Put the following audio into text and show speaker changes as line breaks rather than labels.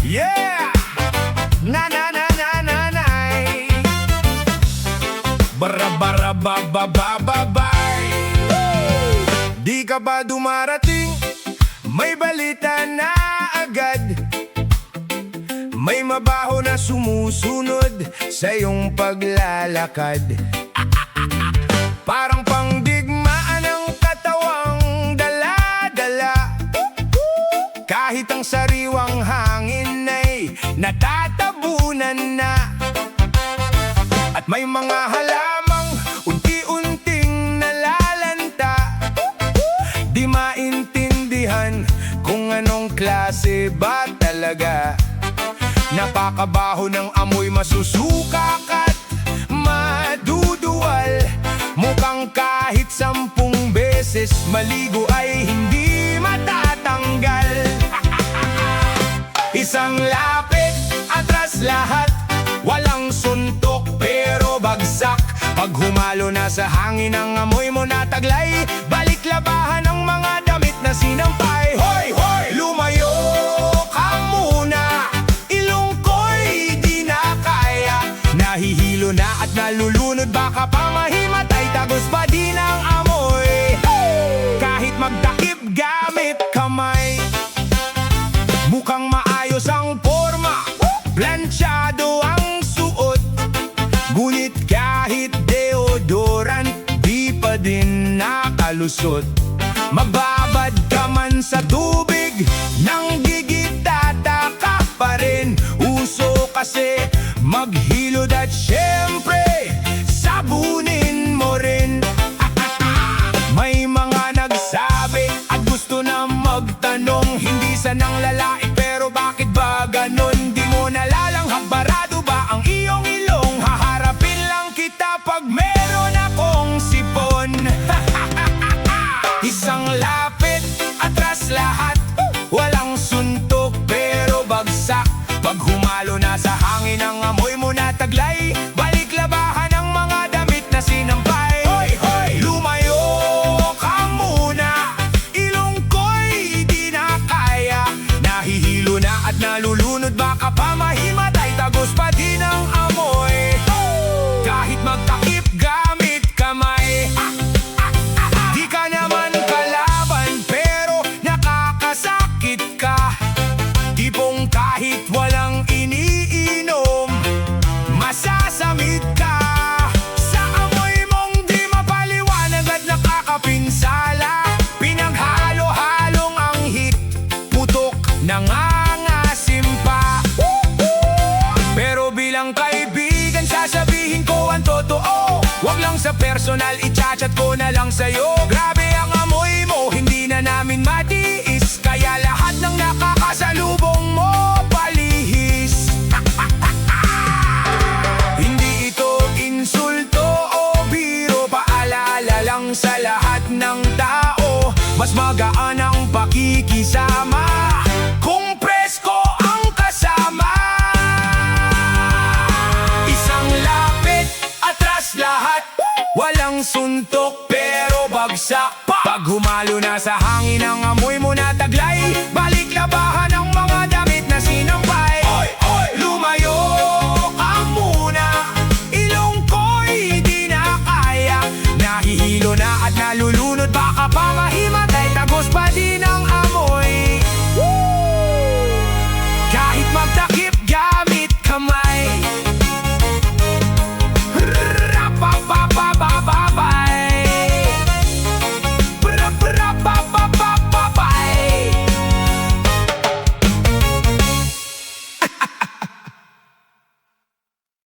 Yeah! Na na na na na na. Bara bara ba ba ba ba bye. Di ka ba dumarating? May balita na agad. May mabaho na sumusunod sa iyong paglalakad. Parang pangdigmaan ng katawang dala-dala. Kahit ang sariwang hangin ay natatabunan na. At may mga halamang unti-unting nalalanta. Di maintindihan kung anong klase ba talaga. Napakabaho ng amoy, masusukak at maduduwal. Mukhang kahit 10 beses maligo ay hindi matatanggal. Isang lapit, atras lahat. Walang suntok pero bagsak. Pag humalo na sa hangin ang amoy mo nataglay, balik labahan ang mga damit na sinampay. Hoy, hoy! Lumayo ka muna, ilong ko'y di na kaya. Nahihilo na at nalulunod, baka pa mahimatay, tagos pa din ang amoy. Kahit magtakip gamit kamay, mukhang maayos ang forma, planchado ang suot. Ngunit kahit deodorant, di pa din nakalusot. Mababad ka man sa tubig, nang gigitata ka pa rin. Uso kasi maghilod at syempre sabunin mo rin. May mga nagsabi at gusto na magtanong, hindi sanang lalait pero bakit ba ganon? Di mo nalalanghap, barado ba ang iyong ilong? Haharapin lang kita pag meron akong sipon. Isang lapit, atras lahat. Walang suntok pero bagsak. Pag humalo na sa hangin ang amoy mo nataglay, balik labahan ang mga damit na sinampay. Hoy, hoy! Lumayo ka muna, ilong ko'y di na kaya. Nahihilo na at nalulunod, baka pa mahimatay, tagos pa din ang amoy. Kahit magtakip gamit kamay, di ka naman kalaban pero nakakasakit ka. Tipong kahit walang iniinom, masasamit ka. Sa amoy mong di mapaliwanag at nakakapinsala, pinaghalo-halong ang hit, putok, nangangasim pa. Pero bilang kaibigan sasabihin ko ang totoo, wag lang sa personal, i-chat ko na lang sa'yo. Grabe ang amoy mo, hindi na namin matiis, kaya lahat ng nakakasalubong mo palihis. Hindi ito insulto o biro, paalala lang sa lahat ng tao. Mas magaan ang pakikisama kung presko ang kasama. Isang lapit, atras lahat. Walang suntok